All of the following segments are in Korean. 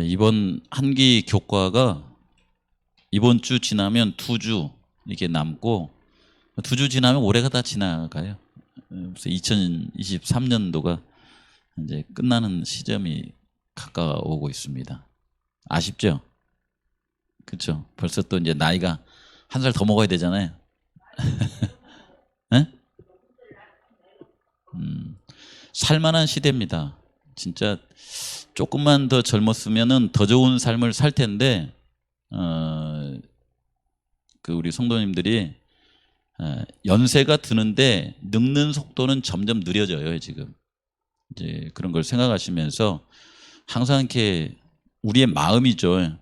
이번 한기 교과가 이번 주 지나면 2주 이렇게 남고 2주 지나면 올해가 다 지나가요. 그래서 2023년도가 이제 끝나는 시점이 가까워오고 있습니다. 아쉽죠? 그렇죠? 벌써 또 이제 나이가 한 살 더 먹어야 되잖아요. 네? 살만한 시대입니다. 진짜 조금만 더 젊었으면은 더 좋은 삶을 살 텐데 그 우리 성도님들이 연세가 드는데 늙는 속도는 점점 느려져요. 지금 이제 그런 걸 생각하시면서 항상 이렇게 우리의 마음이죠.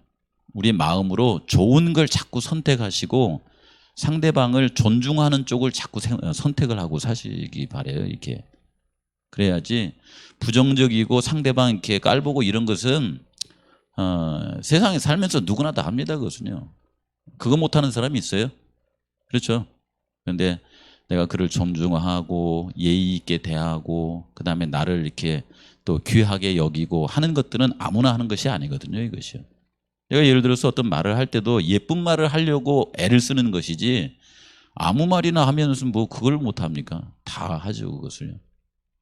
우리의 마음으로 좋은 걸 자꾸 선택하시고 상대방을 존중하는 쪽을 자꾸 선택을 하고 사시기 바래요. 이렇게 그래야지 부정적이고 상대방 이렇게 깔보고 이런 것은 세상에 살면서 누구나 다 합니다. 그것은요. 그거 못하는 사람이 있어요? 그렇죠. 그런데 내가 그를 존중하고 예의 있게 대하고 그 다음에 나를 이렇게 또 귀하게 여기고 하는 것들은 아무나 하는 것이 아니거든요. 이것이요. 내가 예를 들어서 어떤 말을 할 때도 예쁜 말을 하려고 애를 쓰는 것이지 아무 말이나 하면서 뭐 그걸 못합니까? 다 하죠. 그것을요.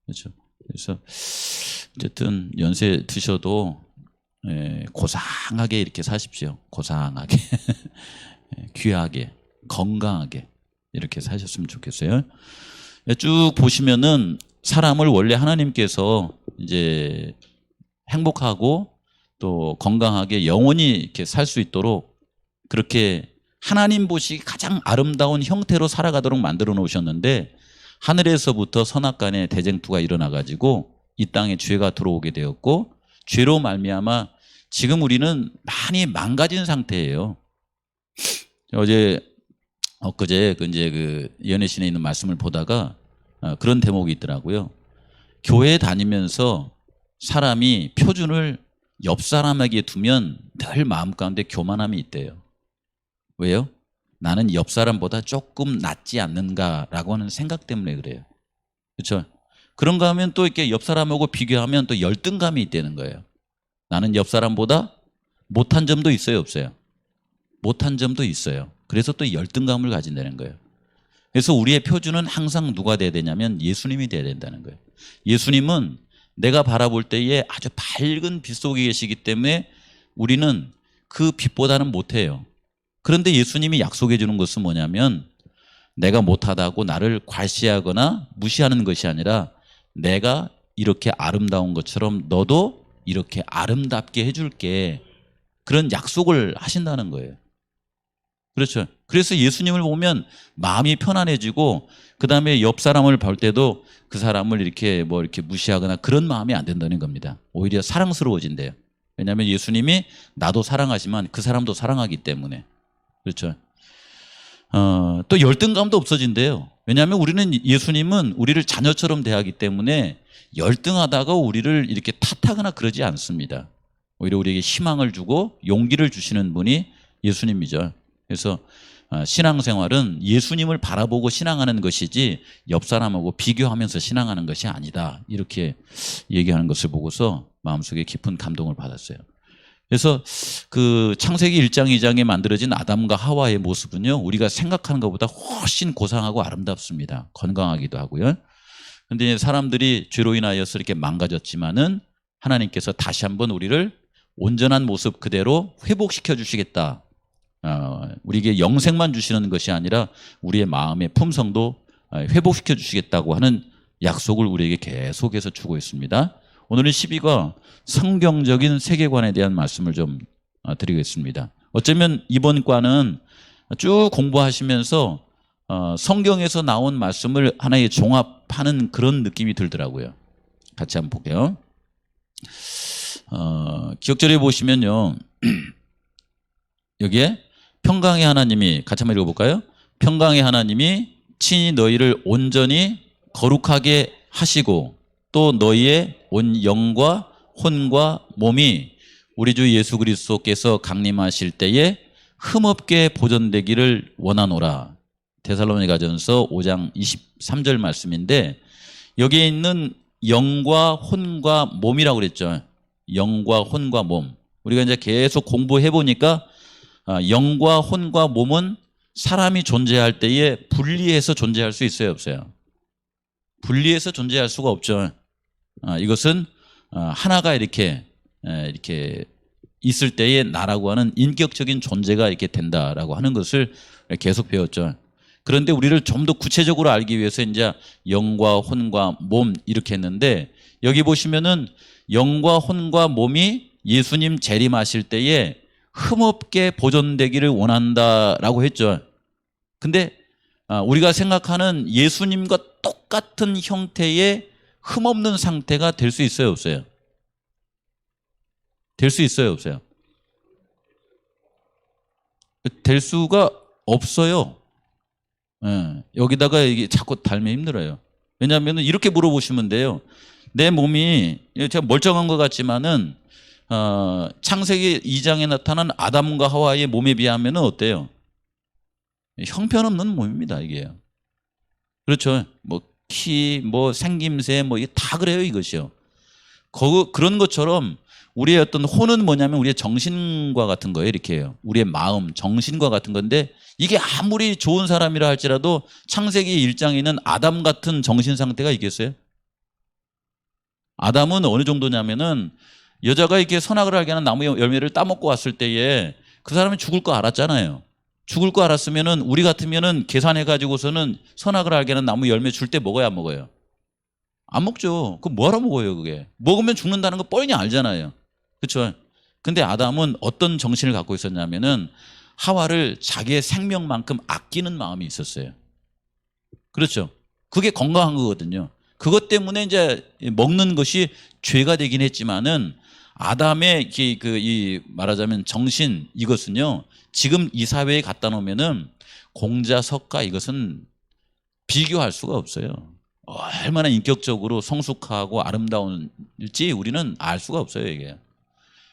그렇죠. 그래서 어쨌든 연세 드셔도 고상하게 이렇게 사십시오. 고상하게 귀하게 건강하게 이렇게 사셨으면 좋겠어요. 쭉 보시면은 사람을 원래 하나님께서 이제 행복하고 또 건강하게 영원히 이렇게 살 수 있도록 그렇게 하나님 보시기 가장 아름다운 형태로 살아가도록 만들어 놓으셨는데 하늘에서부터 선악간의 대쟁투가 일어나 가지고 이 땅에 죄가 들어오게 되었고 죄로 말미암아 지금 우리는 많이 망가진 상태예요. 어제 엊그제 이제 그 연애신에 있는 말씀을 보다가 그런 대목이 있더라고요. 교회 다니면서 사람이 표준을 옆 사람에게 두면 늘 마음 가운데 교만함이 있대요. 왜요? 나는 옆 사람보다 조금 낫지 않는가라고 하는 생각 때문에 그래요. 그렇죠? 그런가 하면 또 이렇게 옆 사람하고 비교하면 또 열등감이 있다는 거예요. 나는 옆 사람보다 못한 점도 있어요, 없어요? 못한 점도 있어요. 그래서 또 열등감을 가진다는 거예요. 그래서 우리의 표준은 항상 누가 돼야 되냐면 예수님이 돼야 된다는 거예요. 예수님은 내가 바라볼 때에 아주 밝은 빛 속에 계시기 때문에 우리는 그 빛보다는 못해요. 그런데 예수님이 약속해 주는 것은 뭐냐면 내가 못하다고 나를 괄시하거나 무시하는 것이 아니라 내가 이렇게 아름다운 것처럼 너도 이렇게 아름답게 해줄게. 그런 약속을 하신다는 거예요. 그렇죠. 그래서 예수님을 보면 마음이 편안해지고 그 다음에 옆 사람을 볼 때도 그 사람을 이렇게 뭐 이렇게 무시하거나 그런 마음이 안 된다는 겁니다. 오히려 사랑스러워진대요. 왜냐하면 예수님이 나도 사랑하지만 그 사람도 사랑하기 때문에. 그렇죠. 또 열등감도 없어진대요. 왜냐하면 우리는 예수님은 우리를 자녀처럼 대하기 때문에 열등하다가 우리를 이렇게 탓하거나 그러지 않습니다. 오히려 우리에게 희망을 주고 용기를 주시는 분이 예수님이죠. 그래서 신앙생활은 예수님을 바라보고 신앙하는 것이지 옆 사람하고 비교하면서 신앙하는 것이 아니다. 이렇게 얘기하는 것을 보고서 마음속에 깊은 감동을 받았어요. 그래서 그 창세기 1장 2장에 만들어진 아담과 하와의 모습은요, 우리가 생각하는 것보다 훨씬 고상하고 아름답습니다. 건강하기도 하고요. 그런데 사람들이 죄로 인하여서 이렇게 망가졌지만은 하나님께서 다시 한번 우리를 온전한 모습 그대로 회복시켜 주시겠다. 우리에게 영생만 주시는 것이 아니라 우리의 마음의 품성도 회복시켜 주시겠다고 하는 약속을 우리에게 계속해서 주고 있습니다. 오늘은 12가 성경적인 세계관에 대한 말씀을 좀 드리겠습니다. 어쩌면 이번 과는 쭉 공부하시면서 성경에서 나온 말씀을 하나의 종합하는 그런 느낌이 들더라고요. 같이 한번 볼게요. 기억절에 보시면요. 여기에 평강의 하나님이 같이 한번 읽어볼까요? 평강의 하나님이 친히 너희를 온전히 거룩하게 하시고 또 너희의 온 영과 혼과 몸이 우리 주 예수 그리스도께서 강림하실 때에 흠없게 보존되기를 원하노라. 데살로니가전서 5장 23절 말씀인데 여기에 있는 영과 혼과 몸이라고 그랬죠. 영과 혼과 몸. 우리가 이제 계속 공부해 보니까 영과 혼과 몸은 사람이 존재할 때에 분리해서 존재할 수 있어요, 없어요? 분리해서 존재할 수가 없죠. 이것은 하나가 이렇게 있을 때에 나라고 하는 인격적인 존재가 이렇게 된다라고 하는 것을 계속 배웠죠. 그런데 우리를 좀 더 구체적으로 알기 위해서 이제 영과 혼과 몸 이렇게 했는데, 여기 보시면은 영과 혼과 몸이 예수님 재림하실 때에 흠없게 보존되기를 원한다라고 했죠. 근데 우리가 생각하는 예수님과 똑같은 형태의 흠없는 상태가 될 수 있어요, 없어요? 될 수 있어요, 없어요? 될 수가 없어요. 여기다가 이게 자꾸 달면 힘들어요. 왜냐하면 이렇게 물어보시면 돼요. 내 몸이 제가 멀쩡한 것 같지만은 창세기 2장에 나타난 아담과 하와의 몸에 비하면 어때요? 형편없는 몸입니다, 이게. 그렇죠. 뭐 키, 뭐 생김새, 뭐 이게 다 그래요, 이것이요. 그런 것처럼 우리의 어떤 혼은 뭐냐면 우리의 정신과 같은 거예요, 이렇게 해요. 우리의 마음, 정신과 같은 건데, 이게 아무리 좋은 사람이라 할지라도 창세기 1장에 있는 아담 같은 정신 상태가 있겠어요? 아담은 어느 정도냐면은 여자가 이렇게 선악을 알게 하는 나무 열매를 따먹고 왔을 때에 그 사람이 죽을 거 알았잖아요. 죽을 거 알았으면은 우리 같으면은 계산해 가지고서는 선악을 알게 하는 나무 열매 줄 때 먹어야 안 먹어요? 안 먹죠. 그거 뭐하러 먹어요, 그게? 먹으면 죽는다는 거 뻔히 알잖아요. 그렇죠? 근데 아담은 어떤 정신을 갖고 있었냐면은 하와를 자기의 생명만큼 아끼는 마음이 있었어요. 그렇죠? 그게 건강한 거거든요. 그것 때문에 이제 먹는 것이 죄가 되긴 했지만은 아담의 이 말하자면 정신, 이것은요, 지금 이 사회에 갖다 놓으면은 공자석가 이것은 비교할 수가 없어요. 얼마나 인격적으로 성숙하고 아름다운지 우리는 알 수가 없어요, 이게.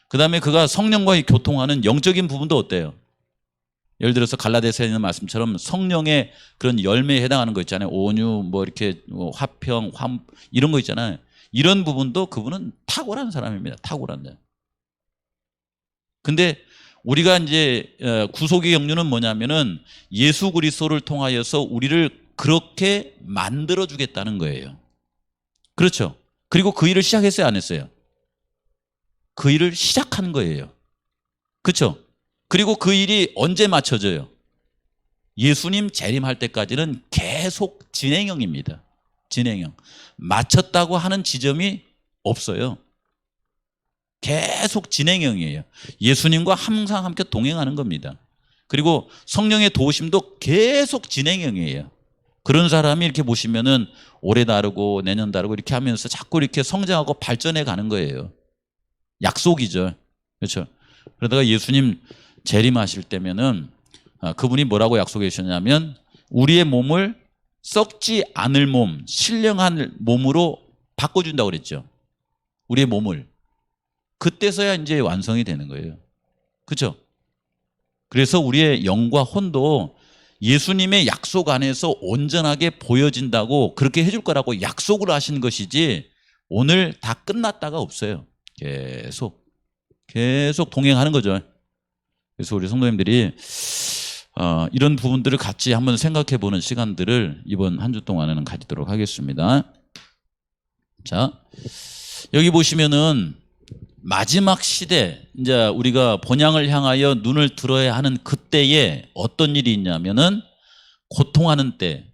그 다음에 그가 성령과 교통하는 영적인 부분도 어때요? 예를 들어서 갈라디아서에 있는 말씀처럼 성령의 그런 열매에 해당하는 거 있잖아요. 온유, 뭐 이렇게 화평, 이런 거 있잖아요. 이런 부분도 그분은 탁월한 사람입니다. 탁월한 사람. 근데 우리가 이제 구속의 경륜은 뭐냐면은 예수 그리스도를 통하여서 우리를 그렇게 만들어 주겠다는 거예요. 그렇죠? 그리고 그 일을 시작했어요, 안 했어요? 그 일을 시작한 거예요. 그렇죠? 그리고 그 일이 언제 맞춰져요? 예수님 재림할 때까지는 계속 진행형입니다. 진행형. 마쳤다고 하는 지점이 없어요. 계속 진행형이에요. 예수님과 항상 함께 동행하는 겁니다. 그리고 성령의 도우심도 계속 진행형이에요. 그런 사람이 이렇게 보시면은 올해 다르고 내년 다르고 이렇게 하면서 자꾸 이렇게 성장하고 발전해 가는 거예요. 약속이죠. 그렇죠? 그러다가 예수님 재림하실 때면은 그분이 뭐라고 약속해 주셨냐면 우리의 몸을 썩지 않을 몸, 신령한 몸으로 바꿔준다고 그랬죠. 우리의 몸을. 그때서야 이제 완성이 되는 거예요. 그렇죠? 그래서 우리의 영과 혼도 예수님의 약속 안에서 온전하게 보여진다고 그렇게 해줄 거라고 약속을 하신 것이지 오늘 다 끝났다가 없어요. 계속 동행하는 거죠. 그래서 우리 성도님들이 이런 부분들을 같이 한번 생각해 보는 시간들을 이번 한 주 동안에는 가지도록 하겠습니다. 자, 여기 보시면은 마지막 시대, 이제 우리가 본향을 향하여 눈을 들어야 하는 그때에 어떤 일이 있냐면은 고통하는 때,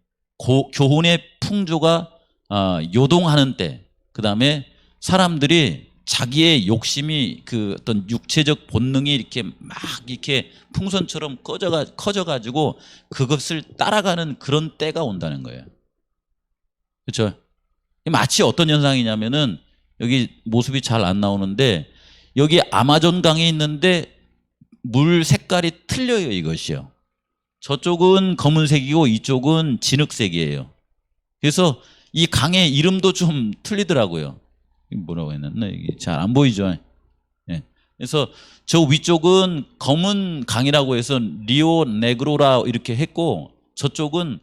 교훈의 풍조가 요동하는 때, 그 다음에 사람들이 자기의 욕심이 그 어떤 육체적 본능이 이렇게 막 이렇게 풍선처럼 커져가지고 그것을 따라가는 그런 때가 온다는 거예요. 그렇죠? 마치 어떤 현상이냐면은 여기 모습이 잘 안 나오는데 여기 아마존 강이 있는데 물 색깔이 틀려요, 이것이요. 저쪽은 검은색이고 이쪽은 진흙색이에요. 그래서 이 강의 이름도 좀 틀리더라고요. 뭐라고 했나? 잘 안 보이죠? 예. 그래서 저 위쪽은 검은 강이라고 해서 리오 네그로라 이렇게 했고 저쪽은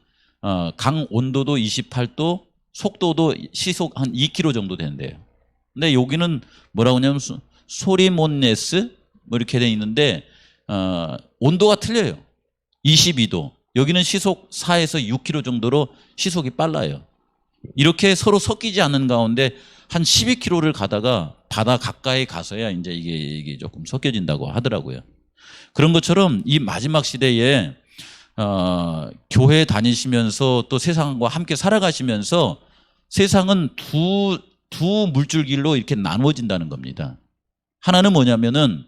강 온도도 28도, 속도도 시속 한 2km 정도 된대요. 근데 여기는 뭐라고 하냐면 소리몬네스 뭐 이렇게 돼 있는데 온도가 틀려요. 22도. 여기는 시속 4에서 6km 정도로 시속이 빨라요. 이렇게 서로 섞이지 않는 가운데 한 12km를 가다가 바다 가까이 가서야 이제 이게 조금 섞여진다고 하더라고요. 그런 것처럼 이 마지막 시대에 교회 다니시면서 또 세상과 함께 살아가시면서 세상은 두 물줄기로 이렇게 나누어진다는 겁니다. 하나는 뭐냐면은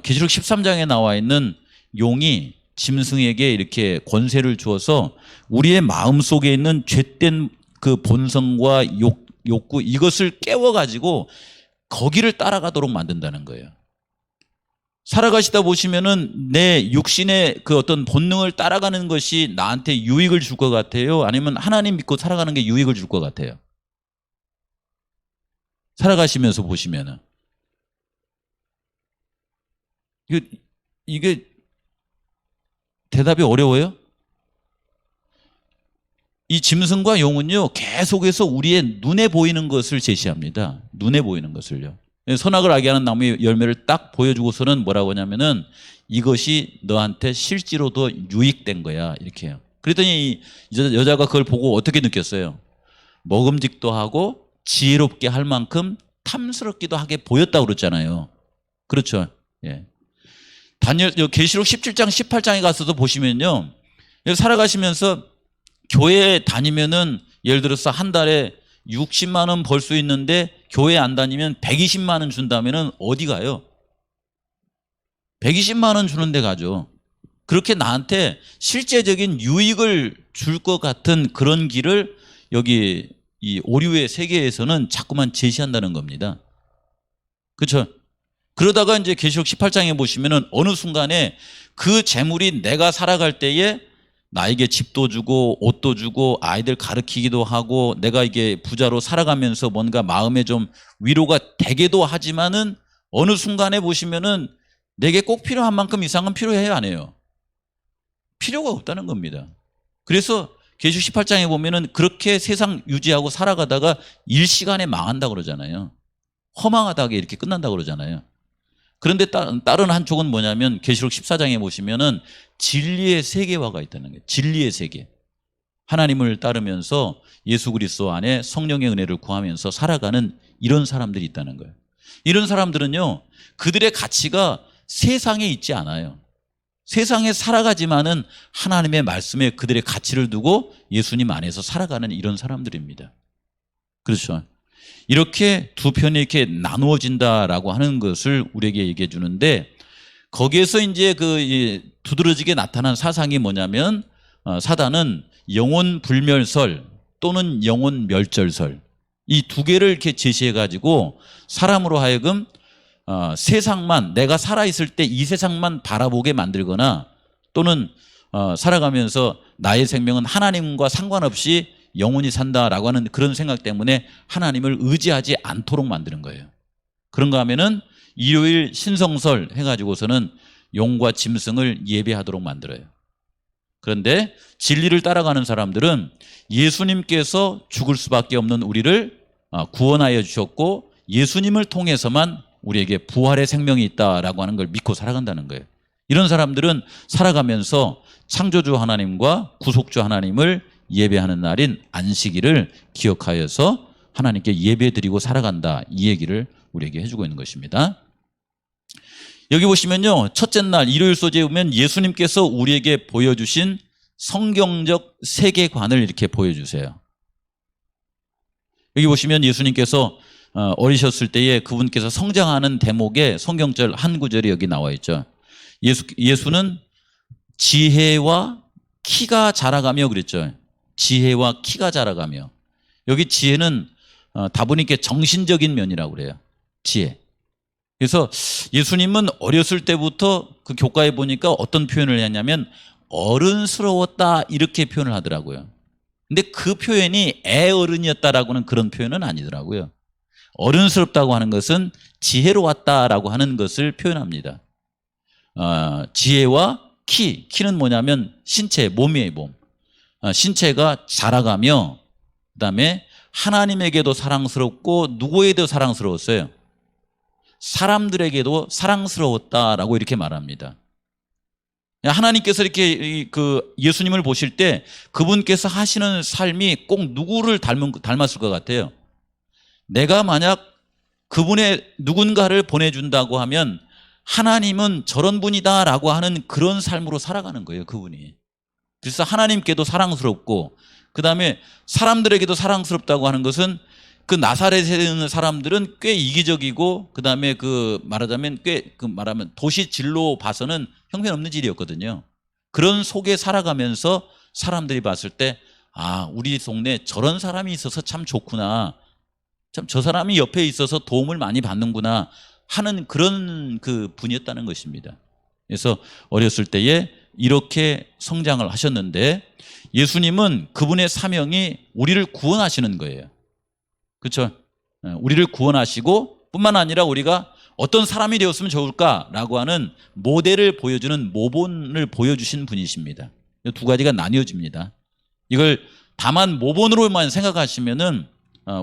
계시록 13장에 나와 있는 용이 짐승에게 이렇게 권세를 주어서 우리의 마음속에 있는 죄된 그 본성과 욕구 이것을 깨워가지고 거기를 따라가도록 만든다는 거예요. 살아가시다 보시면은 내 육신의 그 어떤 본능을 따라가는 것이 나한테 유익을 줄 것 같아요? 아니면 하나님 믿고 살아가는 게 유익을 줄 것 같아요? 살아가시면서 보시면은. 이게 대답이 어려워요? 이 짐승과 용은요, 계속해서 우리의 눈에 보이는 것을 제시합니다. 눈에 보이는 것을요. 선악을 알게 하는 나무의 열매를 딱 보여주고서는 뭐라고 하냐면은 이것이 너한테 실제로도 유익된 거야. 이렇게 해요. 그랬더니 여자가 그걸 보고 어떻게 느꼈어요? 먹음직도 하고 지혜롭게 할 만큼 탐스럽기도 하게 보였다고 그랬잖아요. 그렇죠. 예. 계시록 17장, 18장에 가서도 보시면요. 살아가시면서 교회에 다니면은 예를 들어서 한 달에 60만 원 벌 수 있는데 교회 안 다니면 120만 원 준다면은 어디 가요? 120만 원 주는 데 가죠. 그렇게 나한테 실제적인 유익을 줄 것 같은 그런 길을 여기 이 오류의 세계에서는 자꾸만 제시한다는 겁니다. 그렇죠? 그러다가 이제 계시록 18장에 보시면은 어느 순간에 그 재물이 내가 살아갈 때에 나에게 집도 주고 옷도 주고 아이들 가르치기도 하고 내가 이게 부자로 살아가면서 뭔가 마음에 좀 위로가 되기도 하지만은 어느 순간에 보시면은 내게 꼭 필요한 만큼 이상은 필요해야 안 해요. 필요가 없다는 겁니다. 그래서 계시록 18장에 보면은 그렇게 세상 유지하고 살아가다가 일시간에 망한다 그러잖아요. 허망하다게 이렇게 끝난다 그러잖아요. 그런데 다른 한쪽은 뭐냐면 계시록 14장에 보시면은 진리의 세계화가 있다는 거예요. 진리의 세계. 하나님을 따르면서 예수 그리스도 안에 성령의 은혜를 구하면서 살아가는 이런 사람들이 있다는 거예요. 이런 사람들은요, 그들의 가치가 세상에 있지 않아요. 세상에 살아가지만은 하나님의 말씀에 그들의 가치를 두고 예수님 안에서 살아가는 이런 사람들입니다. 그렇죠. 이렇게 두 편이 이렇게 나누어진다라고 하는 것을 우리에게 얘기해 주는데 거기에서 이제 그 두드러지게 나타난 사상이 뭐냐면 사단은 영혼 불멸설 또는 영혼 멸절설 이 두 개를 이렇게 제시해 가지고 사람으로 하여금 세상만 내가 살아있을 때 이 세상만 바라보게 만들거나 또는 살아가면서 나의 생명은 하나님과 상관없이 영원히 산다라고 하는 그런 생각 때문에 하나님을 의지하지 않도록 만드는 거예요. 그런가 하면은 일요일 신성설 해가지고서는 용과 짐승을 예배하도록 만들어요. 그런데 진리를 따라가는 사람들은 예수님께서 죽을 수밖에 없는 우리를 구원하여 주셨고 예수님을 통해서만 우리에게 부활의 생명이 있다라고 하는 걸 믿고 살아간다는 거예요. 이런 사람들은 살아가면서 창조주 하나님과 구속주 하나님을 예배하는 날인 안식일을 기억하여서 하나님께 예배드리고 살아간다 이 얘기를 우리에게 해주고 있는 것입니다. 여기 보시면요, 첫째 날 일요일 소재에 보면 예수님께서 우리에게 보여주신 성경적 세계관을 이렇게 보여주세요. 여기 보시면 예수님께서 어리셨을 때에 그분께서 성장하는 대목에 성경절 한 구절이 여기 나와 있죠. 예수는 지혜와 키가 자라가며 그랬죠. 지혜와 키가 자라가며. 여기 지혜는 다분히 정신적인 면이라고 그래요. 지혜. 그래서 예수님은 어렸을 때부터 그 교과에 보니까 어떤 표현을 했냐면 어른스러웠다 이렇게 표현을 하더라고요. 근데 그 표현이 애어른이었다라고는 그런 표현은 아니더라고요. 어른스럽다고 하는 것은 지혜로웠다라고 하는 것을 표현합니다. 지혜와 키는 뭐냐면 신체, 몸이에요, 몸. 신체가 자라가며 그다음에 하나님에게도 사랑스럽고 누구에게도 사랑스러웠어요. 사람들에게도 사랑스러웠다라고 이렇게 말합니다. 하나님께서 이렇게 그 예수님을 보실 때 그분께서 하시는 삶이 꼭 누구를 닮았을 것 같아요. 내가 만약 그분의 누군가를 보내준다고 하면 하나님은 저런 분이다라고 하는 그런 삶으로 살아가는 거예요, 그분이. 그래서 하나님께도 사랑스럽고 그 다음에 사람들에게도 사랑스럽다고 하는 것은 그 나사렛에 있는 사람들은 꽤 이기적이고 그 다음에 그 말하자면 말하면 도시 진로 봐서는 형편없는 질이었거든요. 그런 속에 살아가면서 사람들이 봤을 때 우리 동네 저런 사람이 있어서 참 좋구나. 참 저 사람이 옆에 있어서 도움을 많이 받는구나 하는 그런 그 분이었다는 것입니다. 그래서 어렸을 때에 이렇게 성장을 하셨는데 예수님은 그분의 사명이 우리를 구원하시는 거예요. 그렇죠? 우리를 구원하시고 뿐만 아니라 우리가 어떤 사람이 되었으면 좋을까라고 하는 모델을 보여주는 모본을 보여주신 분이십니다. 두 가지가 나뉘어집니다. 이걸 다만 모본으로만 생각하시면은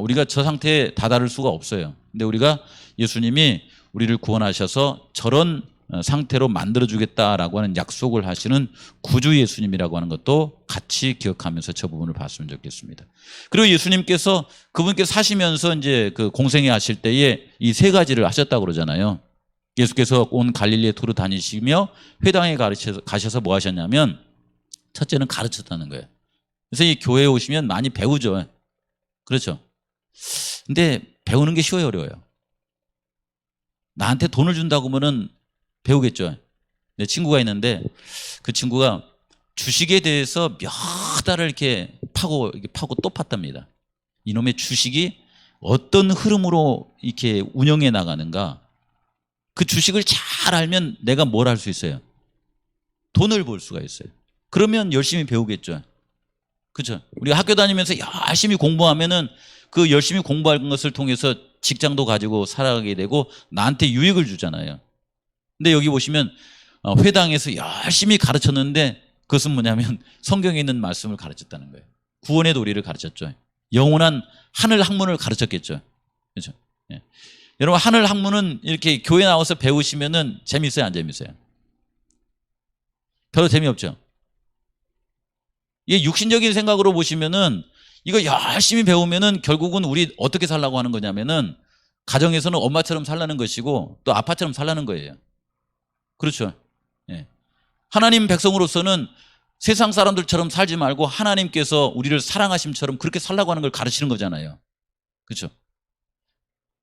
우리가 저 상태에 다다를 수가 없어요. 근데 우리가 예수님이 우리를 구원하셔서 저런 상태로 만들어주겠다라고 하는 약속을 하시는 구주 예수님이라고 하는 것도 같이 기억하면서 저 부분을 봤으면 좋겠습니다. 그리고 예수님께서 그분께서 사시면서 이제 그 공생애 하실 때에 이 세 가지를 하셨다고 그러잖아요. 예수께서 온 갈릴리에 두루 다니시며 회당에 가셔서 뭐 하셨냐면 첫째는 가르쳤다는 거예요. 그래서 이 교회에 오시면 많이 배우죠. 그렇죠. 근데 배우는 게 쉬워요, 어려워요? 나한테 돈을 준다고 하면은 배우겠죠. 내 친구가 있는데 그 친구가 주식에 대해서 몇 달을 이렇게 파고 또 팠답니다. 이놈의 주식이 어떤 흐름으로 이렇게 운영해 나가는가. 그 주식을 잘 알면 내가 뭘 할 수 있어요? 돈을 벌 수가 있어요. 그러면 열심히 배우겠죠. 그렇죠? 우리가 학교 다니면서 열심히 공부하면은 그 열심히 공부한 것을 통해서 직장도 가지고 살아가게 되고 나한테 유익을 주잖아요. 근데 여기 보시면 회당에서 열심히 가르쳤는데 그것은 뭐냐면 성경에 있는 말씀을 가르쳤다는 거예요. 구원의 도리를 가르쳤죠. 영원한 하늘 학문을 가르쳤겠죠. 그렇죠? 예. 여러분 하늘 학문은 이렇게 교회 나와서 배우시면은 재밌어요, 안 재밌어요? 별로 재미없죠. 이게 육신적인 생각으로 보시면은 이거 열심히 배우면은 결국은 우리 어떻게 살라고 하는 거냐면은 가정에서는 엄마처럼 살라는 것이고 또 아빠처럼 살라는 거예요. 그렇죠. 예. 하나님 백성으로서는 세상 사람들처럼 살지 말고 하나님께서 우리를 사랑하심처럼 그렇게 살라고 하는 걸 가르치는 거잖아요. 그렇죠.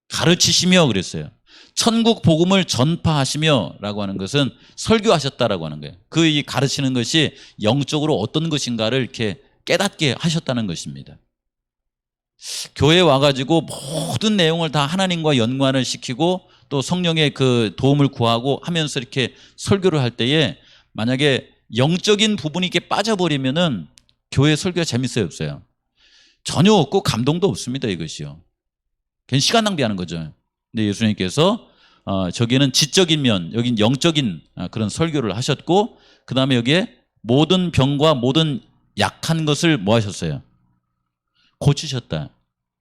가르치시며 그랬어요. 천국 복음을 전파하시며 라고 하는 것은 설교하셨다라고 하는 거예요. 그 이 가르치는 것이 영적으로 어떤 것인가를 이렇게 깨닫게 하셨다는 것입니다. 교회에 와가지고 모든 내용을 다 하나님과 연관을 시키고 또 성령의 그 도움을 구하고 하면서 이렇게 설교를 할 때에 만약에 영적인 부분이 이렇게 빠져버리면은 교회 설교가 재밌어요, 없어요? 전혀 없고 감동도 없습니다, 이것이요. 괜히 시간 낭비하는 거죠. 근데 예수님께서 저기는 지적인 면, 여긴 영적인 그런 설교를 하셨고 그 다음에 여기에 모든 병과 모든 약한 것을 뭐 하셨어요? 고치셨다.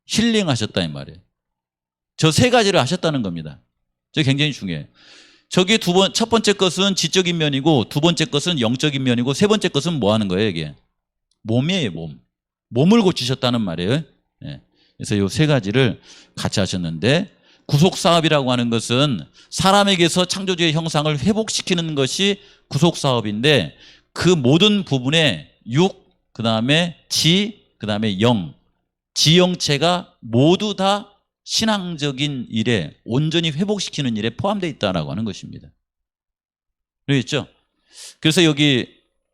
힐링하셨다 이 말이에요. 저 세 가지를 하셨다는 겁니다. 저 굉장히 중요해요. 저기 첫 번째 것은 지적인 면이고 두 번째 것은 영적인 면이고 세 번째 것은 뭐 하는 거예요, 이게? 몸이에요, 몸. 몸을 고치셨다는 말이에요. 네. 그래서 이 세 가지를 같이 하셨는데 구속사업이라고 하는 것은 사람에게서 창조주의 형상을 회복시키는 것이 구속사업인데 그 모든 부분에 육, 그 다음에 지, 그 다음에 영, 지영체가 모두 다 신앙적인 일에 온전히 회복시키는 일에 포함되어 있다라고 하는 것입니다. 그렇죠? 그래서 여기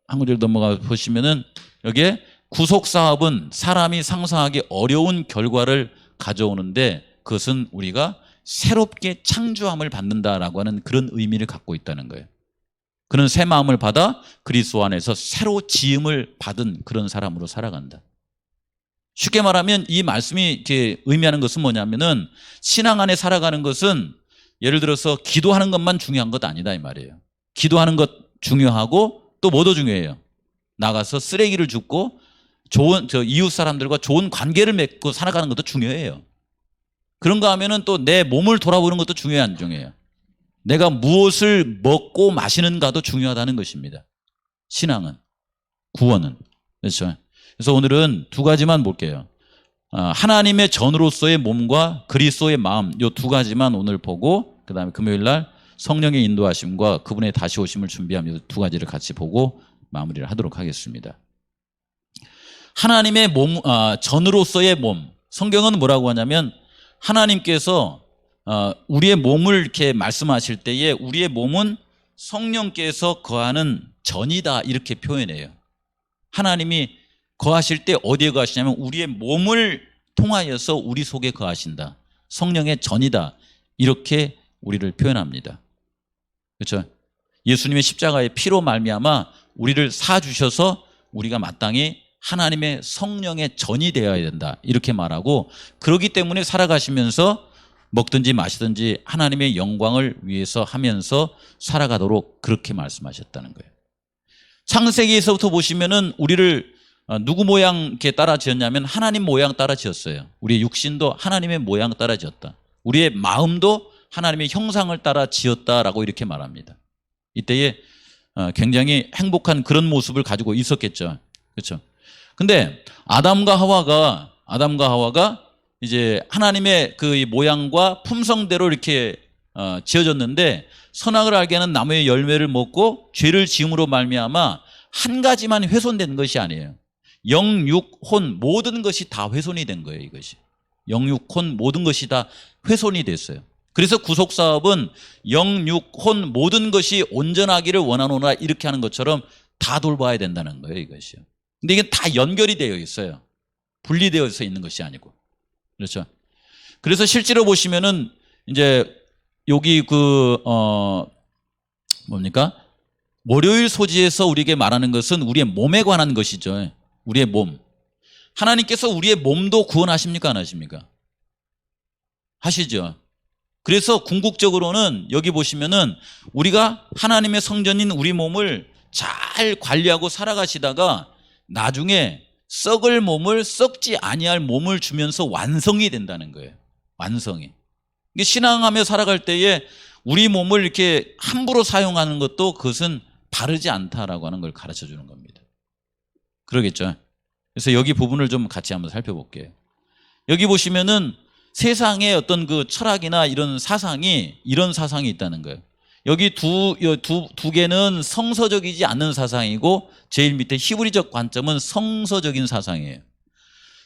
한 구절 넘어가 보시면은 여기에 구속사업은 사람이 상상하기 어려운 결과를 가져오는데 그것은 우리가 새롭게 창조함을 받는다라고 하는 그런 의미를 갖고 있다는 거예요. 그는 새 마음을 받아 그리스도 안에서 새로 지음을 받은 그런 사람으로 살아간다. 쉽게 말하면 이 말씀이 이렇게 의미하는 것은 뭐냐면은 신앙 안에 살아가는 것은 예를 들어서 기도하는 것만 중요한 것 아니다 이 말이에요. 기도하는 것 중요하고 또 뭐도 중요해요. 나가서 쓰레기를 줍고 좋은 이웃 사람들과 좋은 관계를 맺고 살아가는 것도 중요해요. 그런가 하면은 또 내 몸을 돌아보는 것도 중요해요, 안 중요해요? 내가 무엇을 먹고 마시는가도 중요하다는 것입니다. 신앙은, 구원은. 그렇죠? 그래서 오늘은 두 가지만 볼게요. 하나님의 전으로서의 몸과 그리스도의 마음, 이 두 가지만 오늘 보고, 그 다음에 금요일 날 성령의 인도하심과 그분의 다시 오심을 준비하며 이 두 가지를 같이 보고 마무리를 하도록 하겠습니다. 하나님의 몸, 전으로서의 몸. 성경은 뭐라고 하냐면 하나님께서 우리의 몸을 이렇게 말씀하실 때에 우리의 몸은 성령께서 거하는 전이다 이렇게 표현해요. 하나님이 거하실 때 어디에 거하시냐면 우리의 몸을 통하여서 우리 속에 거하신다. 성령의 전이다 이렇게 우리를 표현합니다. 그렇죠? 예수님의 십자가의 피로 말미암아 우리를 사주셔서 우리가 마땅히 하나님의 성령의 전이 되어야 된다 이렇게 말하고, 그렇기 때문에 살아가시면서 먹든지 마시든지 하나님의 영광을 위해서 하면서 살아가도록 그렇게 말씀하셨다는 거예요. 창세기에서부터 보시면은 우리를 누구 모양 이렇게 따라 지었냐면 하나님 모양 따라 지었어요. 우리의 육신도 하나님의 모양 따라 지었다. 우리의 마음도 하나님의 형상을 따라 지었다라고 이렇게 말합니다. 이때에 굉장히 행복한 그런 모습을 가지고 있었겠죠. 그렇죠? 근데 아담과 하와가 이제 하나님의 그 모양과 품성대로 이렇게 지어졌는데 선악을 알게 하는 나무의 열매를 먹고 죄를 지음으로 말미암아 한 가지만 훼손된 것이 아니에요. 영, 육, 혼 모든 것이 다 훼손이 된 거예요. 이것이 영, 육, 혼 모든 것이 다 훼손이 됐어요. 그래서 구속사업은 영, 육, 혼 모든 것이 온전하기를 원하노라 이렇게 하는 것처럼 다 돌봐야 된다는 거예요. 이것이요. 근데 이게 다 연결이 되어 있어요. 분리되어서 있는 것이 아니고. 그렇죠? 그래서 실제로 보시면은 이제 여기 뭡니까? 월요일 소지에서 우리에게 말하는 것은 우리의 몸에 관한 것이죠. 우리의 몸. 하나님께서 우리의 몸도 구원하십니까? 안 하십니까? 하시죠. 그래서 궁극적으로는 여기 보시면은 우리가 하나님의 성전인 우리 몸을 잘 관리하고 살아가시다가 나중에 썩을 몸을 썩지 아니할 몸을 주면서 완성이 된다는 거예요. 완성이. 신앙하며 살아갈 때에 우리 몸을 이렇게 함부로 사용하는 것도 그것은 바르지 않다라고 하는 걸 가르쳐 주는 겁니다. 그러겠죠. 그래서 여기 부분을 좀 같이 한번 살펴볼게요. 여기 보시면은 세상의 어떤 그 철학이나 이런 사상이 있다는 거예요. 여기 두 개는 성서적이지 않는 사상이고 제일 밑에 히브리적 관점은 성서적인 사상이에요.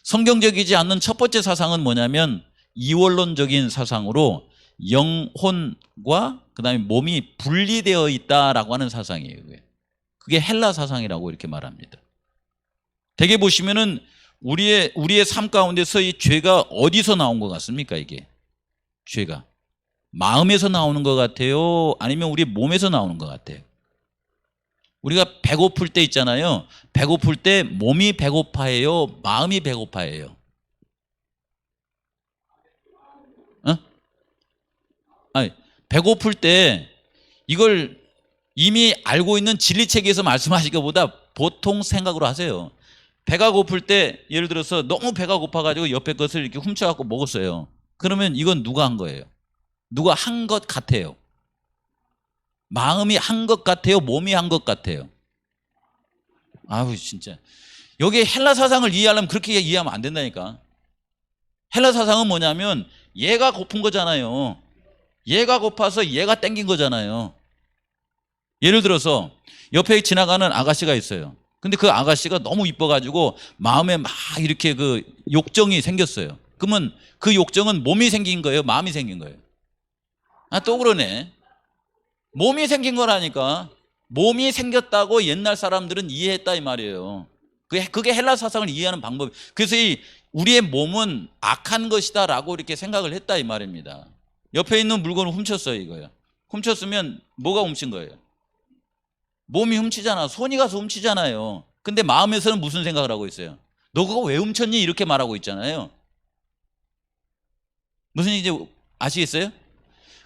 성경적이지 않는 첫 번째 사상은 뭐냐면 이원론적인 사상으로 영혼과 그다음에 몸이 분리되어 있다라고 하는 사상이에요. 그게 헬라 사상이라고 이렇게 말합니다. 대개 보시면은 우리의 삶 가운데서 이 죄가 어디서 나온 것 같습니까? 이게 죄가 마음에서 나오는 것 같아요? 아니면 우리 몸에서 나오는 것 같아요? 우리가 배고플 때 있잖아요. 배고플 때 몸이 배고파해요? 마음이 배고파해요? 아니, 배고플 때 이걸 이미 알고 있는 진리체계에서 말씀하실 것보다 보통 생각으로 하세요. 배가 고플 때 예를 들어서 너무 배가 고파가지고 옆에 것을 이렇게 훔쳐갖고 먹었어요. 그러면 이건 누가 한 거예요? 누가 한 것 같아요? 마음이 한 것 같아요? 몸이 한 것 같아요? 아우 진짜 여기 헬라 사상을 이해하려면 그렇게 이해하면 안 된다니까. 헬라 사상은 뭐냐면 얘가 고픈 거잖아요. 얘가 고파서 얘가 땡긴 거잖아요. 예를 들어서 옆에 지나가는 아가씨가 있어요. 근데 그 아가씨가 너무 이뻐가지고 마음에 막 이렇게 그 욕정이 생겼어요. 그러면 그 욕정은 몸이 생긴 거예요? 마음이 생긴 거예요? 또 그러네. 몸이 생긴 거라니까. 몸이 생겼다고 옛날 사람들은 이해했다 이 말이에요. 그게 헬라 사상을 이해하는 방법. 그래서 우리의 몸은 악한 것이다 라고 이렇게 생각을 했다 이 말입니다. 옆에 있는 물건을 훔쳤어요 이거예요. 훔쳤으면 뭐가 훔친 거예요? 몸이 훔치잖아. 손이 가서 훔치잖아요. 근데 마음에서는 무슨 생각을 하고 있어요? 너 그거 왜 훔쳤니? 이렇게 말하고 있잖아요. 무슨 얘기인지 아시겠어요?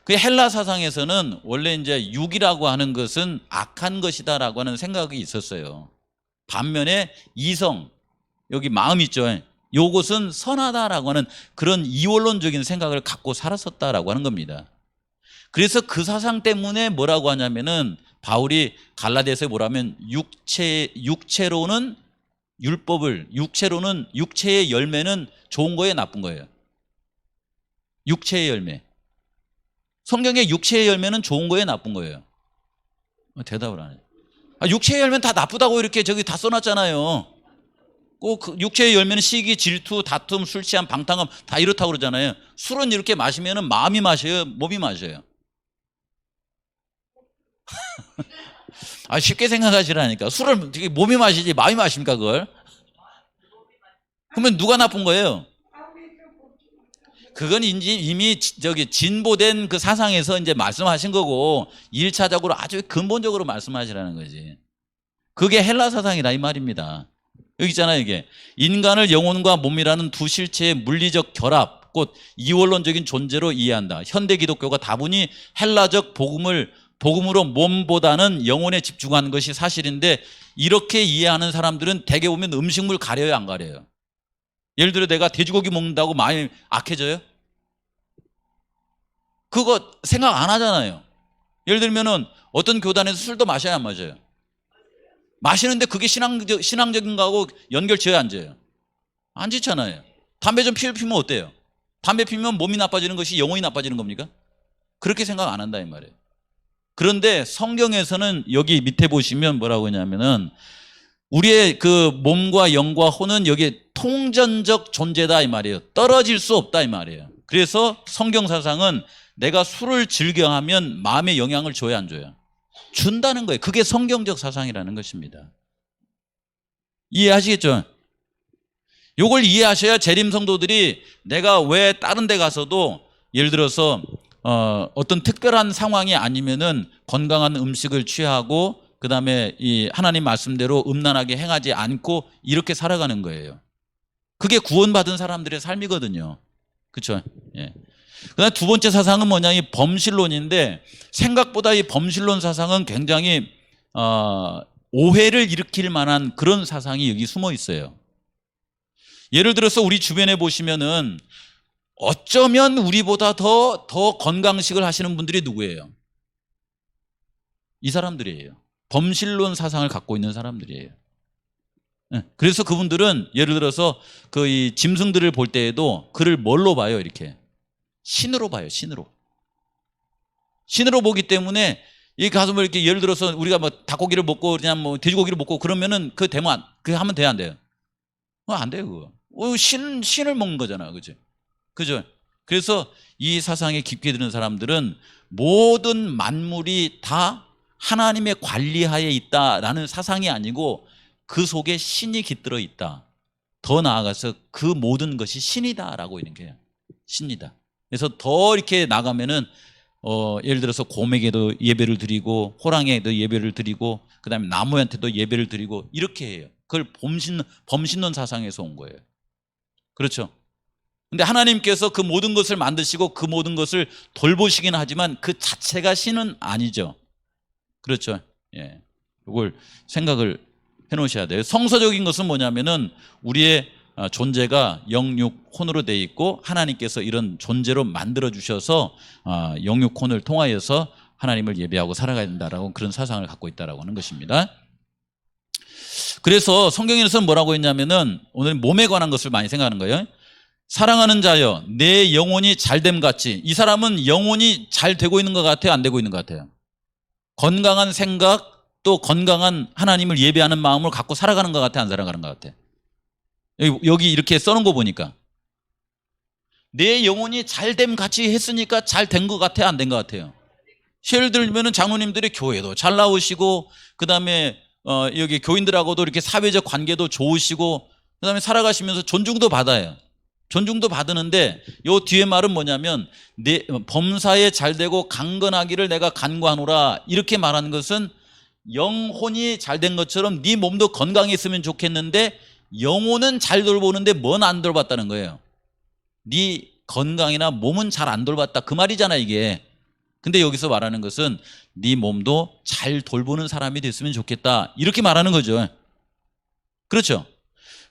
그 헬라 사상에서는 원래 이제 육이라고 하는 것은 악한 것이다라고 하는 생각이 있었어요. 반면에 이성, 여기 마음 있죠. 요것은 선하다라고 하는 그런 이원론적인 생각을 갖고 살았었다라고 하는 겁니다. 그래서 그 사상 때문에 뭐라고 하냐면은 바울이 갈라디아서에 뭐라면 육체로는 율법을, 육체의 열매는 좋은 거예요, 나쁜 거예요? 육체의 열매. 성경의 육체의 열매는 좋은 거예요, 나쁜 거예요? 대답을 안 해요. 육체의 열매는 다 나쁘다고 이렇게 저기 다 써놨잖아요. 꼭 그 육체의 열매는 시기, 질투, 다툼, 술 취함, 방탕함 다 이렇다고 그러잖아요. 술은 이렇게 마시면은 마음이 마셔요, 몸이 마셔요? 쉽게 생각하시라니까. 술을 되게 몸이 마시지 마음이 마십니까 그걸? 그러면 누가 나쁜 거예요? 그건 이미 저기 진보된 그 사상에서 이제 말씀하신 거고 1차적으로 아주 근본적으로 말씀하시라는 거지. 그게 헬라 사상이라 이 말입니다. 여기 있잖아요, 이게. 인간을 영혼과 몸이라는 두 실체의 물리적 결합, 곧 이원론적인 존재로 이해한다. 현대 기독교가 다분히 헬라적 복음으로 몸보다는 영혼에 집중하는 것이 사실인데, 이렇게 이해하는 사람들은 대개 보면 음식물 가려요, 안 가려요? 예를 들어 내가 돼지고기 먹는다고 마음이 악해져요? 그거 생각 안 하잖아요. 예를 들면은 어떤 교단에서 술도 마셔야 안 마셔요? 마시는데 그게 신앙적인 거하고 연결 지어야 안 지어요? 안 짓잖아요. 담배 좀 피우면 어때요? 담배 피우면 몸이 나빠지는 것이 영혼이 나빠지는 겁니까? 그렇게 생각 안 한다 이 말이에요. 그런데 성경에서는 여기 밑에 보시면 뭐라고 하냐면은 우리의 그 몸과 영과 혼은 여기 통전적 존재다 이 말이에요. 떨어질 수 없다 이 말이에요. 그래서 성경 사상은 내가 술을 즐겨하면 마음에 영향을 줘야 안 줘요? 준다는 거예요. 그게 성경적 사상이라는 것입니다. 이해하시겠죠? 이걸 이해하셔야 재림 성도들이 내가 왜 다른 데 가서도 예를 들어서 어떤 특별한 상황이 아니면은 건강한 음식을 취하고 그 다음에 이 하나님 말씀대로 음란하게 행하지 않고 이렇게 살아가는 거예요. 그게 구원받은 사람들의 삶이거든요. 그렇죠? 예. 그다음 두 번째 사상은 뭐냐, 이 범실론인데, 생각보다 이 범실론 사상은 굉장히 오해를 일으킬 만한 그런 사상이 여기 숨어 있어요. 예를 들어서 우리 주변에 보시면은 어쩌면 우리보다 더 건강식을 하시는 분들이 누구예요? 이 사람들이에요. 범실론 사상을 갖고 있는 사람들이에요. 그래서 그분들은 예를 들어서 그 이 짐승들을 볼 때에도 그를 뭘로 봐요? 이렇게 신으로 봐요. 신으로 보기 때문에 이 가서 뭐 이렇게 예를 들어서 우리가 뭐 닭고기를 먹고 그냥 뭐 돼지고기를 먹고 그러면은 그 되면 그게 하면 돼요, 안 돼요? 안 돼요, 그거. 신을 먹는 거잖아, 그죠? 그래서 이 사상에 깊게 드는 사람들은 모든 만물이 다 하나님의 관리하에 있다라는 사상이 아니고 그 속에 신이 깃들어 있다. 더 나아가서 그 모든 것이 신이다라고 이런 게 신이다. 그래서 더 이렇게 나가면은 예를 들어서 곰에게도 예배를 드리고 호랑이에게도 예배를 드리고 그다음에 나무한테도 예배를 드리고 이렇게 해요. 그걸 범신론 사상에서 온 거예요. 그렇죠? 근데 하나님께서 그 모든 것을 만드시고 그 모든 것을 돌보시긴 하지만 그 자체가 신은 아니죠. 그렇죠? 예. 이걸 생각을 해 놓으셔야 돼요. 성서적인 것은 뭐냐면은 우리의 존재가 영육 혼으로 되어 있고 하나님께서 이런 존재로 만들어 주셔서 영육 혼을 통하여서 하나님을 예배하고 살아가야 된다라고 그런 사상을 갖고 있다라고 하는 것입니다. 그래서 성경에서는 뭐라고 했냐면은 오늘 몸에 관한 것을 많이 생각하는 거예요. 사랑하는 자여 내 영혼이 잘됨 같이. 이 사람은 영혼이 잘 되고 있는 것 같아요, 안 되고 있는 것 같아요? 건강한 생각 또 건강한 하나님을 예배하는 마음을 갖고 살아가는 것 같아요, 안 살아가는 것 같아요? 여기 이렇게 써놓은 거 보니까 내 영혼이 잘됨 같이 했으니까 잘 된 것 같아요, 안 된 것 같아요? 예를 들면 장로님들이 교회도 잘 나오시고 그 다음에 여기 교인들하고도 이렇게 사회적 관계도 좋으시고 그 다음에 살아가시면서 존중도 받아요. 존중도 받으는데 요 뒤에 말은 뭐냐면 내 범사에 잘되고 강건하기를 내가 간구하노라 이렇게 말하는 것은 영혼이 잘된 것처럼 네 몸도 건강했으면 좋겠는데 영혼은 잘 돌보는데 뭔 안 돌봤다는 거예요. 네 건강이나 몸은 잘 안 돌봤다 그 말이잖아 이게. 근데 여기서 말하는 것은 네 몸도 잘 돌보는 사람이 됐으면 좋겠다 이렇게 말하는 거죠. 그렇죠?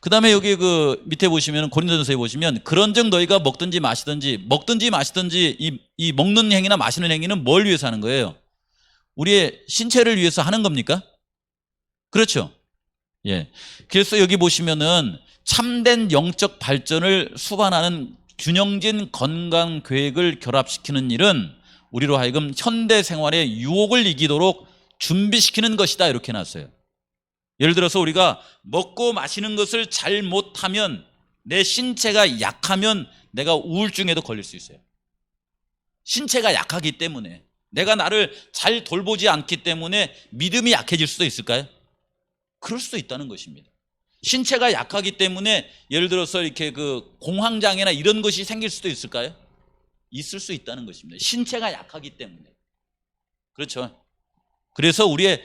그다음에 여기 그 밑에 보시면 고린도전서에 보시면 그런즉 너희가 먹든지 마시든지 이 먹는 행위나 마시는 행위는 뭘 위해서 하는 거예요? 우리의 신체를 위해서 하는 겁니까? 그렇죠. 예. 그래서 여기 보시면은 참된 영적 발전을 수반하는 균형진 건강 계획을 결합시키는 일은 우리로 하여금 현대 생활의 유혹을 이기도록 준비시키는 것이다, 이렇게 해놨어요. 예를 들어서 우리가 먹고 마시는 것을 잘 못하면, 내 신체가 약하면 내가 우울증에도 걸릴 수 있어요. 신체가 약하기 때문에, 내가 나를 잘 돌보지 않기 때문에 믿음이 약해질 수도 있을까요? 그럴 수도 있다는 것입니다. 신체가 약하기 때문에 예를 들어서 이렇게 그 공황장애나 이런 것이 생길 수도 있을까요? 있을 수 있다는 것입니다. 신체가 약하기 때문에. 그렇죠. 그래서 우리의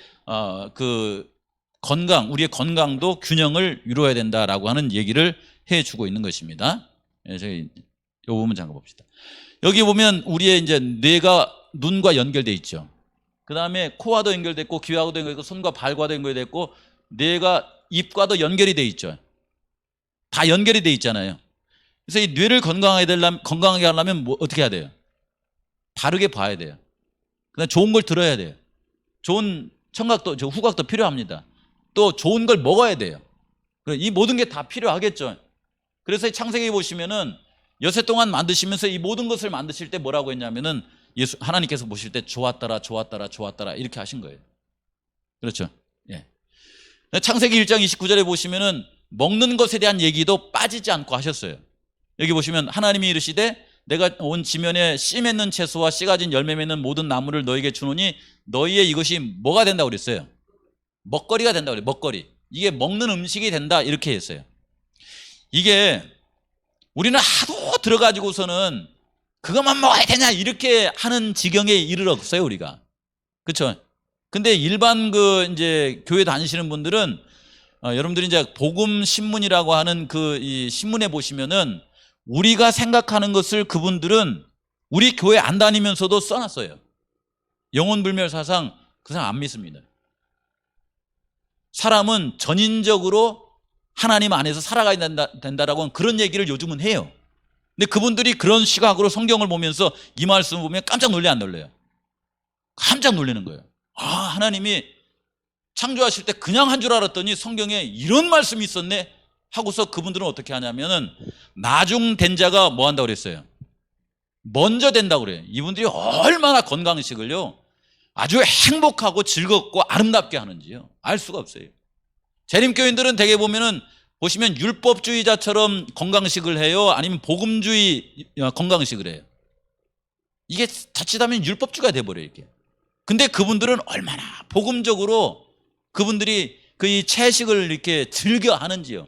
우리의 건강도 균형을 이루어야 된다라고 하는 얘기를 해주고 있는 것입니다. 예, 저희 이 부분 잠깐 봅시다. 여기 보면 우리의 이제 뇌가 눈과 연결돼 있죠. 그 다음에 코와도 연결돼 있고, 귀하고도 연결돼 있고, 손과 발과도 연결돼 있고, 뇌가 입과도 연결이 돼 있죠. 다 연결이 돼 있잖아요. 그래서 이 뇌를 건강하게 하려면 어떻게 해야 돼요? 바르게 봐야 돼요. 그다음 좋은 걸 들어야 돼요. 좋은 청각도, 후각도 필요합니다. 또 좋은 걸 먹어야 돼요. 이 모든 게 다 필요하겠죠. 그래서 창세기 보시면은 여세 동안 만드시면서 이 모든 것을 만드실 때 뭐라고 했냐면은 하나님께서 보실 때 좋았더라 이렇게 하신 거예요. 그렇죠. 예. 창세기 1장 29절에 보시면은 먹는 것에 대한 얘기도 빠지지 않고 하셨어요. 여기 보시면 하나님이 이르시되 내가 온 지면에 씨 맺는 채소와 씨 가진 열매 맺는 모든 나무를 너에게 주노니 너희의 이것이 뭐가 된다고 그랬어요? 먹거리가 된다고 그래요. 먹거리. 이게 먹는 음식이 된다, 이렇게 했어요. 이게 우리는 하도 들어가지고서는 그것만 먹어야 되냐 이렇게 하는 지경에 이르렀어요, 우리가. 그렇죠? 근데 일반 이제 교회 다니시는 분들은 여러분들이 이제 복음 신문이라고 하는 이 신문에 보시면은 우리가 생각하는 것을 그분들은 우리 교회 안 다니면서도 써놨어요. 영혼불멸 사상, 그 사람 안 믿습니다. 사람은 전인적으로 하나님 안에서 살아가야 된다라고 하는 그런 얘기를 요즘은 해요. 근데 그분들이 그런 시각으로 성경을 보면서 이 말씀을 보면 깜짝 놀래, 안 놀래요? 깜짝 놀라는 거예요. 하나님이 창조하실 때 그냥 한 줄 알았더니 성경에 이런 말씀이 있었네 하고서 그분들은 어떻게 하냐면은 나중된 자가 뭐 한다고 그랬어요? 먼저 된다고 그래요. 이분들이 얼마나 건강식을요 아주 행복하고 즐겁고 아름답게 하는지요 알 수가 없어요. 재림교인들은 대개 보시면 율법주의자처럼 건강식을 해요, 아니면 복음주의 건강식을 해요. 이게 자칫하면 율법주의가 돼버려요, 이게. 근데 그분들은 얼마나 복음적으로 그분들이 이 채식을 이렇게 즐겨 하는지요.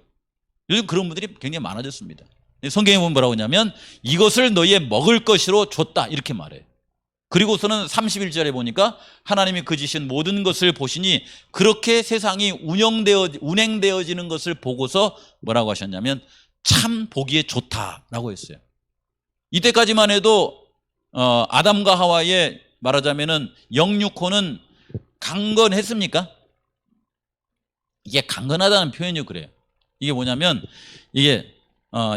요즘 그런 분들이 굉장히 많아졌습니다. 성경에 보면 뭐라고 하냐면 이것을 너희의 먹을 것으로 줬다, 이렇게 말해요. 그리고서는 31절에 보니까 하나님이 그 지신 모든 것을 보시니 그렇게 세상이 운행되어지는 것을 보고서 뭐라고 하셨냐면 참 보기에 좋다라고 했어요. 이때까지만 해도 아담과 하와의 말하자면은 영육호는 강건했습니까? 이게 강건하다는 표현이 그래요. 이게 뭐냐면 이게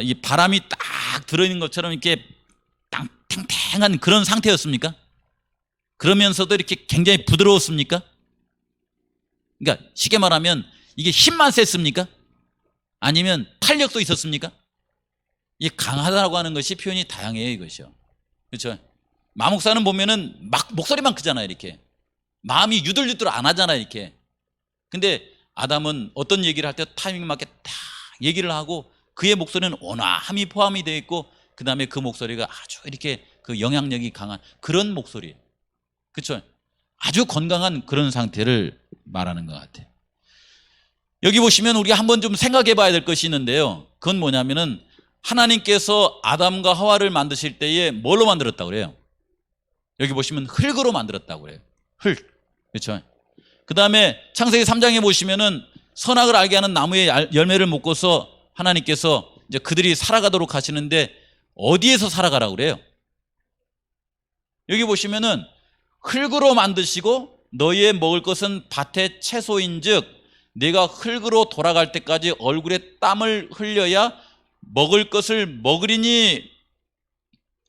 이 바람이 딱 들어있는 것처럼 이렇게 탱탱한 그런 상태였습니까? 그러면서도 이렇게 굉장히 부드러웠습니까? 그러니까 쉽게 말하면 이게 힘만 셌습니까? 아니면 탄력도 있었습니까? 이 강하다고 하는 것이 표현이 다양해요, 이것이요. 그렇죠? 마목사는 보면은 막 목소리만 크잖아요, 이렇게. 마음이 유들유들 안 하잖아요, 이렇게. 근데 아담은 어떤 얘기를 할 때 타이밍 맞게 딱 얘기를 하고 그의 목소리는 온화함이 포함이 되어 있고 그 다음에 그 목소리가 아주 이렇게 그 영향력이 강한 그런 목소리예요. 그렇죠? 아주 건강한 그런 상태를 말하는 것 같아요. 여기 보시면 우리가 한번 좀 생각해 봐야 될 것이 있는데요. 그건 뭐냐면은 하나님께서 아담과 하와를 만드실 때에 뭘로 만들었다고 그래요? 여기 보시면 흙으로 만들었다고 그래요. 흙. 그렇죠? 그 다음에 창세기 3장에 보시면은 선악을 알게 하는 나무의 열매를 먹고서 하나님께서 이제 그들이 살아가도록 하시는데 어디에서 살아가라고 그래요? 여기 보시면은 흙으로 만드시고 너희의 먹을 것은 밭의 채소인즉 내가 흙으로 돌아갈 때까지 얼굴에 땀을 흘려야 먹을 것을 먹으리니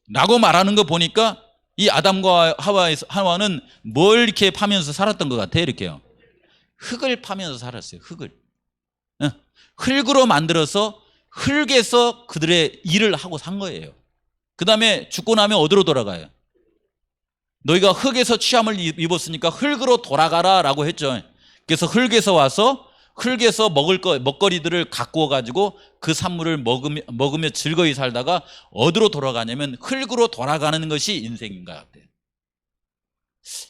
라고 말하는 거 보니까 이 아담과 하와는 뭘 이렇게 파면서 살았던 것 같아요. 이렇게요. 흙을 파면서 살았어요. 흙을. 흙으로 만들어서 흙에서 그들의 일을 하고 산 거예요. 그 다음에 죽고 나면 어디로 돌아가요? 너희가 흙에서 취함을 입었으니까 흙으로 돌아가라 라고 했죠. 그래서 흙에서 와서 흙에서 먹거리들을 갖고 와가지고 그 산물을 먹으며 즐거이 살다가 어디로 돌아가냐면 흙으로 돌아가는 것이 인생인 것 같아요.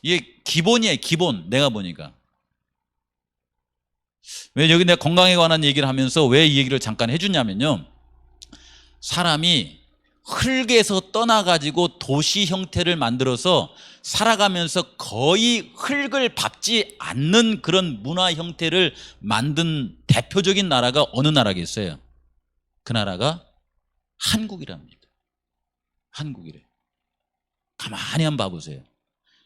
이게 기본이에요. 기본. 내가 보니까. 왜 여기 내가 건강에 관한 얘기를 하면서 왜 이 얘기를 잠깐 해주냐면요, 사람이 흙에서 떠나가지고 도시 형태를 만들어서 살아가면서 거의 흙을 밟지 않는 그런 문화 형태를 만든 대표적인 나라가 어느 나라겠어요? 그 나라가 한국이랍니다. 한국이래. 가만히 한번 봐보세요.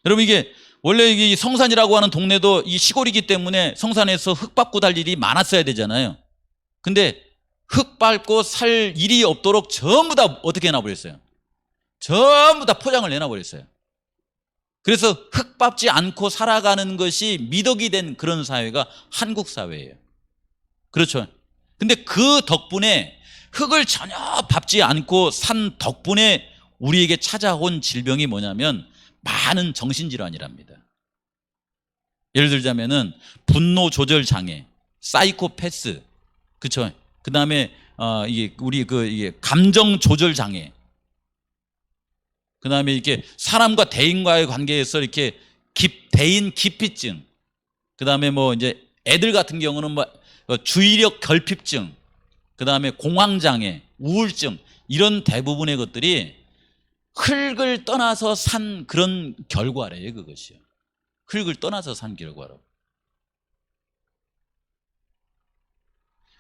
여러분, 이게 원래 이 성산이라고 하는 동네도 이 시골이기 때문에 성산에서 흙 밟고 달 일이 많았어야 되잖아요. 근데 흙 밟고 살 일이 없도록 전부 다 어떻게 해놔버렸어요? 전부 다 포장을 내놔버렸어요. 그래서 흙 밟지 않고 살아가는 것이 미덕이 된 그런 사회가 한국 사회예요. 그렇죠. 근데 그 덕분에 흙을 전혀 밟지 않고 산 덕분에 우리에게 찾아온 질병이 뭐냐면 많은 정신질환이랍니다. 예를 들자면은 분노 조절 장애, 사이코패스, 그렇죠. 그 다음에 이게 우리 이게 감정 조절 장애, 그 다음에 이렇게 사람과 대인과의 관계에서 이렇게 대인 기피증, 그 다음에 뭐 이제 애들 같은 경우는 뭐 주의력 결핍증, 그 다음에 공황 장애, 우울증, 이런 대부분의 것들이 흙을 떠나서 산 그런 결과래요. 그것이요. 흙을 떠나서 산 결과라고.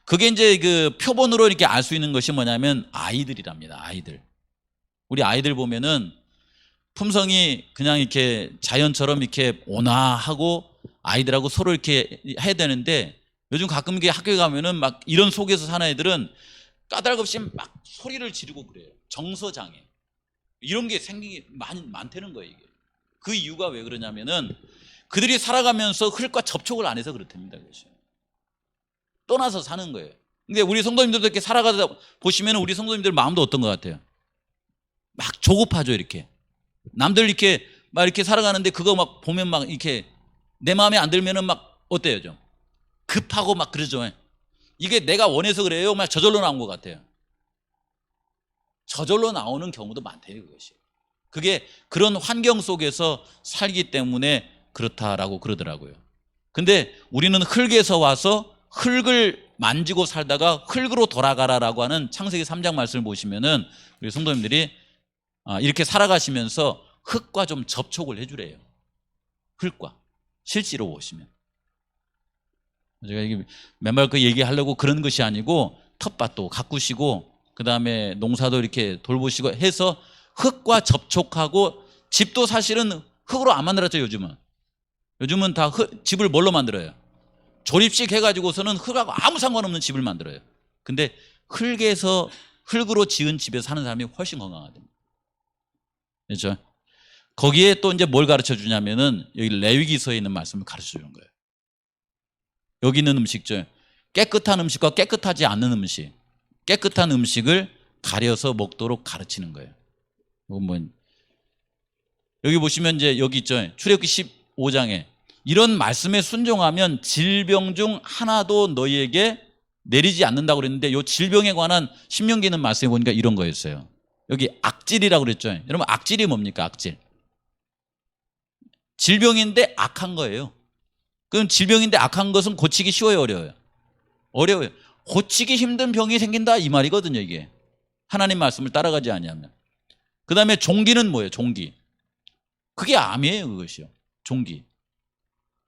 그게 이제 그 표본으로 이렇게 알 수 있는 것이 뭐냐면 아이들이랍니다. 아이들. 우리 아이들 보면은 품성이 그냥 이렇게 자연처럼 이렇게 온화하고 아이들하고 서로 이렇게 해야 되는데, 요즘 가끔 이게 학교에 가면은 막 이런 속에서 사는 애들은 까닭없이 막 소리를 지르고 그래요. 정서장애. 이런 게 생기기 많다는 거예요, 이게. 그 이유가 왜 그러냐면은 그들이 살아가면서 흙과 접촉을 안 해서 그렇답니다. 그것이. 떠나서 사는 거예요. 근데 우리 성도님들도 이렇게 살아가다 보시면 우리 성도님들 마음도 어떤 것 같아요? 막 조급하죠, 이렇게. 남들 이렇게 막 이렇게 살아가는데 그거 막 보면 막 이렇게 내 마음에 안 들면은 막 어때요, 좀? 급하고 막 그러죠. 이게 내가 원해서 그래요? 막 저절로 나온 것 같아요. 저절로 나오는 경우도 많대요, 그것이. 그게 그런 환경 속에서 살기 때문에 그렇다라고 그러더라고요. 근데 우리는 흙에서 와서 흙을 만지고 살다가 흙으로 돌아가라라고 하는 창세기 3장 말씀을 보시면은 우리 성도님들이 이렇게 살아가시면서 흙과 좀 접촉을 해주래요. 흙과. 실제로 보시면. 제가 이게 맨날 그 얘기하려고 그런 것이 아니고 텃밭도 가꾸시고 그 다음에 농사도 이렇게 돌보시고 해서 흙과 접촉하고, 집도 사실은 흙으로 안 만들었죠. 요즘은 다 집을 뭘로 만들어요? 조립식 해가지고서는 흙하고 아무 상관없는 집을 만들어요. 근데 흙으로 지은 집에 사는 사람이 훨씬 건강하답니다. 그렇죠? 거기에 또 이제 뭘 가르쳐 주냐면은 여기 레위기서에 있는 말씀을 가르쳐 주는 거예요. 여기 있는 음식죠. 깨끗한 음식과 깨끗하지 않는 음식, 깨끗한 음식을 가려서 먹도록 가르치는 거예요. 여기 보시면 이제 여기 있죠. 출애굽기 15장에 이런 말씀에 순종하면 질병 중 하나도 너희에게 내리지 않는다고 그랬는데, 이 질병에 관한 신명기에 있는 말씀에 보니까 이런 거였어요. 여기 악질이라고 그랬죠. 여러분, 악질이 뭡니까? 악질. 질병인데 악한 거예요. 그럼 질병인데 악한 것은 고치기 쉬워요, 어려워요? 어려워요. 고치기 힘든 병이 생긴다 이 말이거든요, 이게. 하나님 말씀을 따라가지 아니하면. 그 다음에 종기는 뭐예요? 종기. 그게 암이에요, 그것이요. 종기.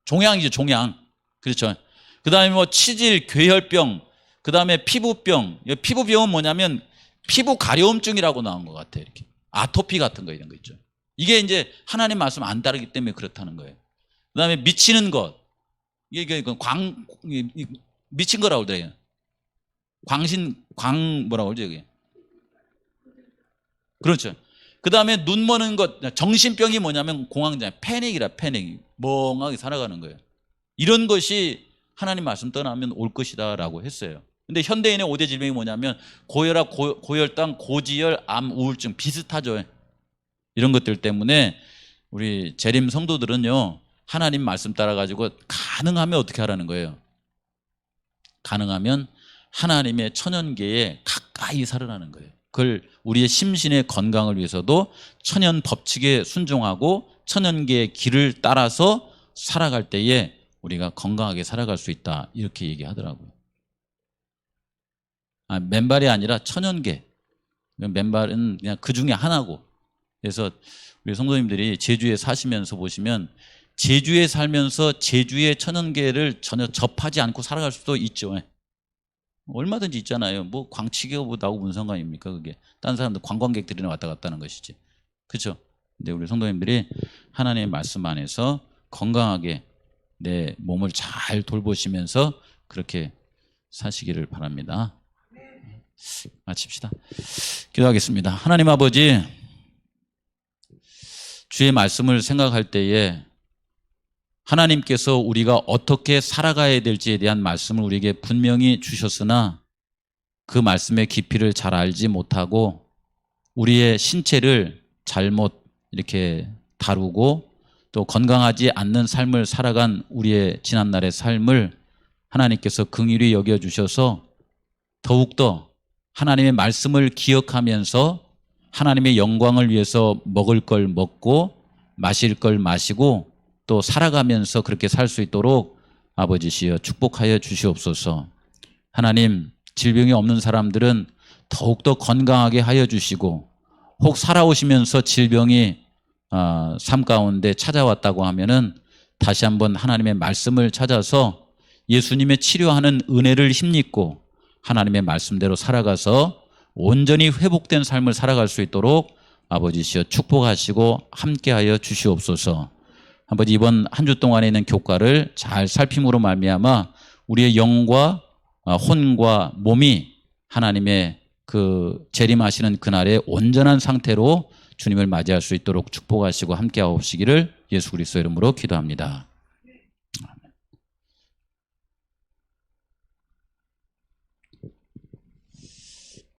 종양이죠, 종양. 그렇죠. 그 다음에 뭐 치질, 괴혈병, 그 다음에 피부병. 피부병은 뭐냐면 피부 가려움증이라고 나온 것 같아요, 이렇게. 아토피 같은 거 이런 거 있죠. 이게 이제 하나님 말씀 안 따르기 때문에 그렇다는 거예요. 그 다음에 미치는 것. 이게 미친 거라고 그래요. 뭐라고 그러죠, 이게. 그렇죠. 그 다음에 눈 머는 것, 정신병이 뭐냐면 공황장, 패닉이라, 패닉. 멍하게 살아가는 거예요. 이런 것이 하나님 말씀 떠나면 올 것이다라고 했어요. 근데 현대인의 5대 질병이 뭐냐면 고혈압, 고혈당, 고지혈, 암, 우울증 비슷하죠. 이런 것들 때문에 우리 재림 성도들은요, 하나님 말씀 따라가지고 가능하면 어떻게 하라는 거예요? 가능하면 하나님의 천연계에 가까이 살으라는 거예요. 그걸 우리의 심신의 건강을 위해서도 천연 법칙에 순종하고 천연계의 길을 따라서 살아갈 때에 우리가 건강하게 살아갈 수 있다, 이렇게 얘기하더라고요. 맨발이 아니라 천연계. 맨발은 그냥 그 중에 하나고. 그래서 우리 성도님들이 제주에 사시면서 보시면 제주에 살면서 제주의 천연계를 전혀 접하지 않고 살아갈 수도 있죠. 얼마든지 있잖아요. 뭐 광치기가 뭐 나하고 무슨 상관입니까? 그게 다른 사람들 관광객들이나 왔다 갔다 하는 것이지. 그렇죠? 근데 우리 성도님들이 하나님의 말씀 안에서 건강하게 내 몸을 잘 돌보시면서 그렇게 사시기를 바랍니다. 마칩시다. 기도하겠습니다. 하나님 아버지, 주의 말씀을 생각할 때에 하나님께서 우리가 어떻게 살아가야 될지에 대한 말씀을 우리에게 분명히 주셨으나 그 말씀의 깊이를 잘 알지 못하고 우리의 신체를 잘못 이렇게 다루고 또 건강하지 않는 삶을 살아간 우리의 지난날의 삶을 하나님께서 긍휼히 여겨주셔서 더욱더 하나님의 말씀을 기억하면서 하나님의 영광을 위해서 먹을 걸 먹고 마실 걸 마시고 또 살아가면서 그렇게 살 수 있도록 아버지시여 축복하여 주시옵소서. 하나님, 질병이 없는 사람들은 더욱더 건강하게 하여 주시고 혹 살아오시면서 질병이 삶 가운데 찾아왔다고 하면은 다시 한번 하나님의 말씀을 찾아서 예수님의 치료하는 은혜를 힘입고 하나님의 말씀대로 살아가서 온전히 회복된 삶을 살아갈 수 있도록 아버지시여 축복하시고 함께하여 주시옵소서. 아버지, 이번 한 주 동안에 있는 교과를 잘 살핌으로 말미암아 우리의 영과 혼과 몸이 하나님의 그 재림하시는 그날의 온전한 상태로 주님을 맞이할 수 있도록 축복하시고 함께하옵시기를 예수 그리스도 이름으로 기도합니다.